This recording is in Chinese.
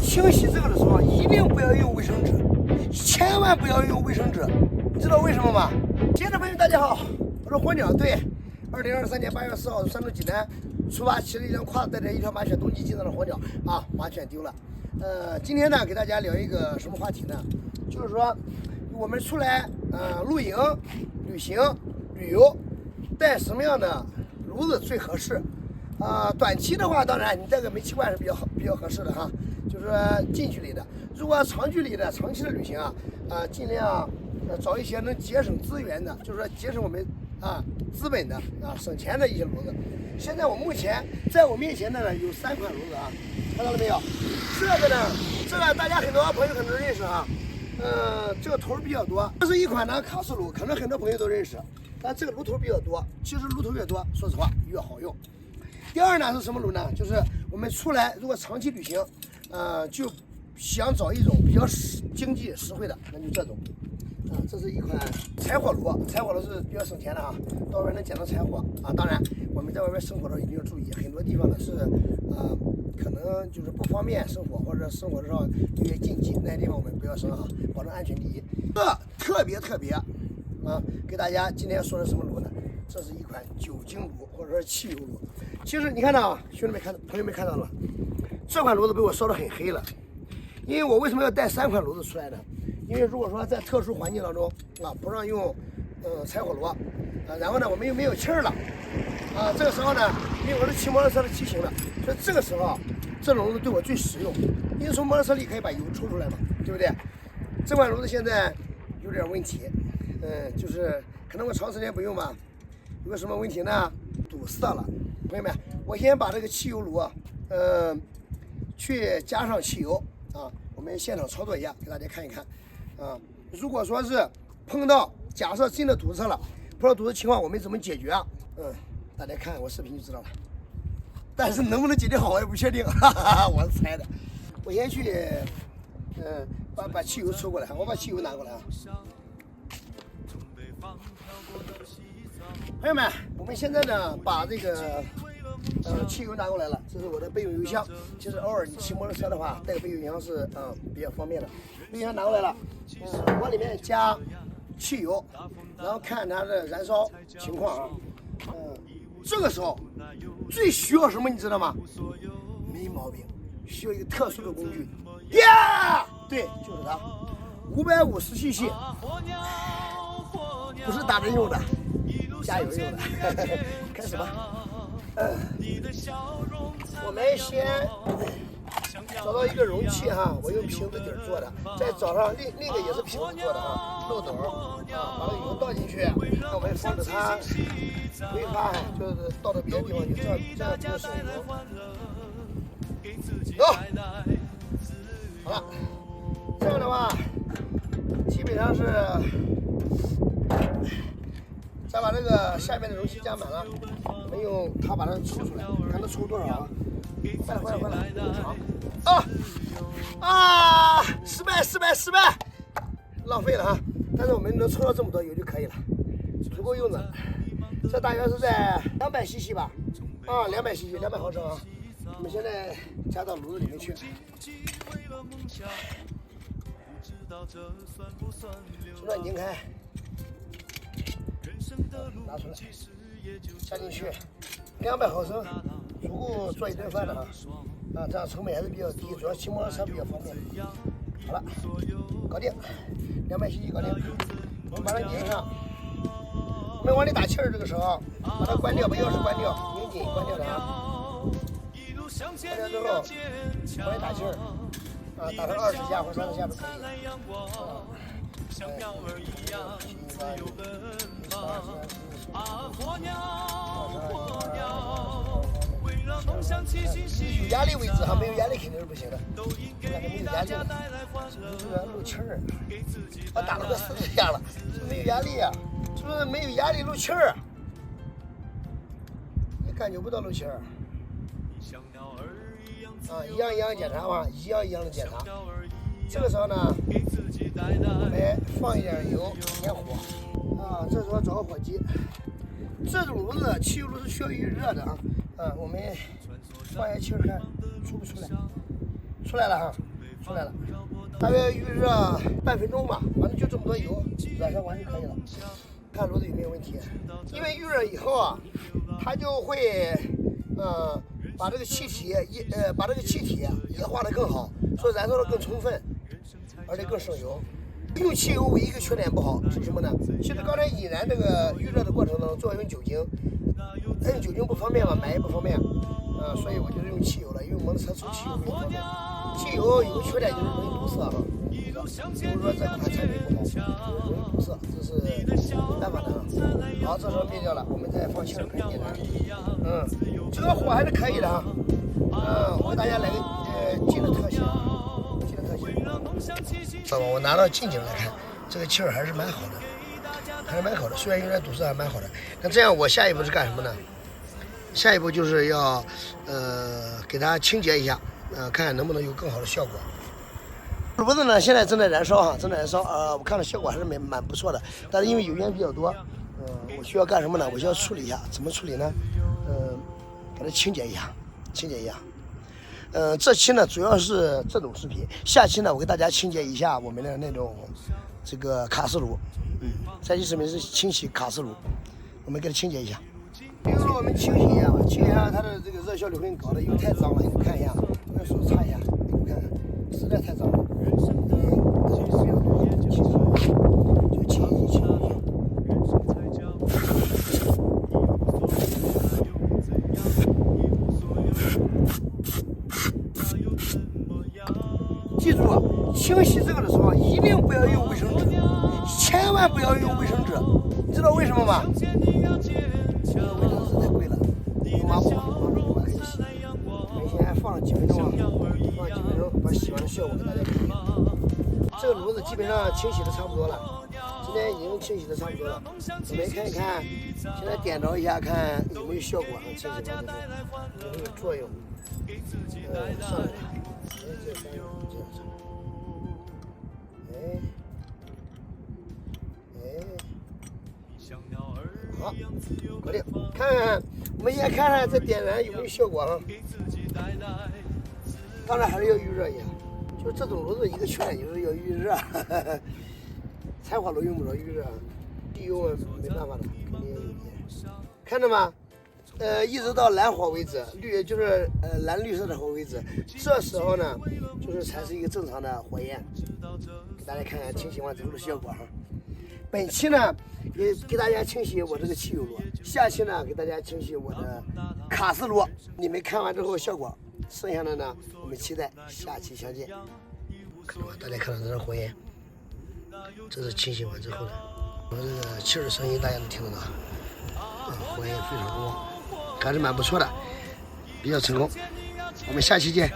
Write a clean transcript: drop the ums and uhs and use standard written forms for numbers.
清洗这个的时候一定不要用卫生纸，千万不要用卫生纸，你知道为什么吗？亲爱的朋友大家好，我是火鸟队。2023年8月4号，山东济南出发，骑了一辆胯子，带着一条马犬，冬季进藏的火鸟啊，马犬丢了。今天呢，给大家聊一个什么话题呢？就是说我们出来露营、旅行、旅游，带什么样的炉子最合适？短期的话，当然你带个煤气罐是比较合适的哈，就是说近距离的。如果长距离的、长期的旅行尽量找一些能节省资源的，就是说节省我们资本的省钱的一些炉子。现在我目前在我面前的呢有3款炉子看到了没有？这个大家很多朋友可能认识这个头比较多。这是一款呢卡式炉，可能很多朋友都认识，但这个炉头比较多。其实炉头越多，说实话越好用。第二呢是什么炉呢？就是我们出来如果长期旅行，就想找一种比较经济实惠的，那就这种。这是一款柴火炉，柴火炉是比较省钱的到外面能捡到柴火当然我们在外面生活的时候一定要注意，很多地方呢是可能就是不方便生活，或者生活上有些禁忌，那些地方我们不要生保证安全第一。特别给大家今天说的什么炉呢？这是一款酒精炉或者说汽油炉。其实你看到兄弟们朋友们看到了，这款炉子被我烧得很黑了。因为我为什么要带3款炉子出来呢？因为如果说在特殊环境当中不让用柴火炉然后呢我们又没有气儿了这个时候呢，因为我是骑摩托车的骑行的，所以这个时候这种炉子对我最实用，因为从摩托车里可以把油抽出来嘛，对不对？这款炉子现在有点问题，就是可能我长时间不用嘛，有个什么问题呢？堵塞了。朋友们，我先把这个汽油炉去加上汽油我们现场操作一下，给大家看一看如果说是碰到假设真的堵塞了，碰到堵塞情况我们怎么解决大家看我视频就知道了。但是能不能解决好我也不确定，我是猜的。我先去把汽油抽过来，我把汽油拿过来朋友们，我们现在呢把这个汽油拿过来了，这是我的备用油箱。其实偶尔你骑摩托车的话，带个备用油箱是比较方便的。备用箱拿过来了，往里面加汽油，然后看它的燃烧情况这个时候最需要什么你知道吗？没毛病，需要一个特殊的工具对，就是它，550cc，不是打针用的，加油用的开始吧。我们先找到一个容器我用瓶子底做的，再找上另一个也是瓶子做的漏斗把这个油倒进去，让我们防止它挥发就是倒到别的地方去，这样就省油。走，好了，这样的话基本上是再把这个下面的容器加满了，我们用它把它抽出来，看它抽多少坏了，失败，浪费了但是我们能抽到这么多油就可以了，足够用的。这大约是在200cc 吧200cc 200毫升我们现在加到炉子里面去，手段拧开，拿出来，加进去，200毫升，足够做一顿饭的这样成本还是比较低，主要骑摩托车比较方便。好了，搞定，200cc 搞定，我们把它拧上，我们往里打气儿，这个时候把它关掉，把钥匙关掉，拧紧关掉的关掉之后往里打气儿打成20下或30下都可以有压力为止没有压力肯定是不行的，没有压力了，这个漏气儿我打了快40下了，是没有压力是不是没有压力漏气儿也感觉不到漏气儿一样一样检查嘛，一样的检查。这个时候呢，我们放一点油，点火这时候找个火机。这种炉子，汽油炉是需要预热的我们放下气儿看出不出来？出来了出来了，大约预热半分钟吧，反正就这么多油，热上完就可以了。看炉子有没有问题，因为预热以后啊，它就会把这个气体液化的更好，所以燃烧的更充分，而且更省油。用汽油唯一一个缺点不好是什么呢？其实刚才引燃这个预热的过程当中，主要用酒精，但用酒精不方便嘛，买也不方便，所以我就是用汽油了，因为摩托车出汽油比较方便。汽油有个缺点就是容易堵塞哈，比如说这款产品不好，容易堵塞，这是没办法的啊。好，这时候灭掉了，我们再放气儿开点燃。这个火还是可以的啊。我给大家来个近的特写。知道吧？我拿到近景来看，这个气儿还是蛮好的，虽然有点堵塞，还蛮好的。那这样我下一步是干什么呢？下一步就是要给它清洁一下，看看能不能有更好的效果。炉子呢现在正在燃烧哈，我看到效果还是蛮不错的，但是因为油烟比较多，我需要干什么呢？我需要处理一下，怎么处理呢？把它清洁一下。这期呢主要是这种视频，下期呢我给大家清洁一下我们的那种这个卡式炉，下期视频是清洗卡式炉，我们给它清洁一下。比如说我们清洗一下吧，清洗一下它的这个热效率很高的，因为太脏了，你们看一下，用手擦一下，你们看看，实在太脏了，就清洗一下。记住啊，清洗这个的时候一定不要用卫生纸，千万不要用卫生纸，你知道为什么吗？因为卫生纸太贵了，用抹布可以洗。我们先放几分钟啊，把洗完的效果给大家看一看。这个炉子基本上清洗的差不多了，今天已经清洗的差不多了。我们看一看，现在点着一下，看有没有效果啊？清洗完之后有没有作用？上来了。这三样这样子，好，搞定。看，我们先看看这点燃有没有效果啊？当然还是要预热一下，就这种炉子一个缺点就是要预热，柴火炉用不着预热，地油没办法的，肯定有点。看着吗？一直到蓝火为止，就是蓝绿色的火为止。这时候呢，就是才是一个正常的火焰。给大家看看清洗完之后的效果哈。本期呢，也给大家清洗我这个汽油炉，下期呢给大家清洗我的卡式炉。你们看完之后效果，剩下的呢，我们期待下期相见。看到吗？大家看到这个火焰，这是清洗完之后的。我这个气儿的声音大家能听得到，火焰非常旺。还是蛮不错的，比较成功。我们下期见。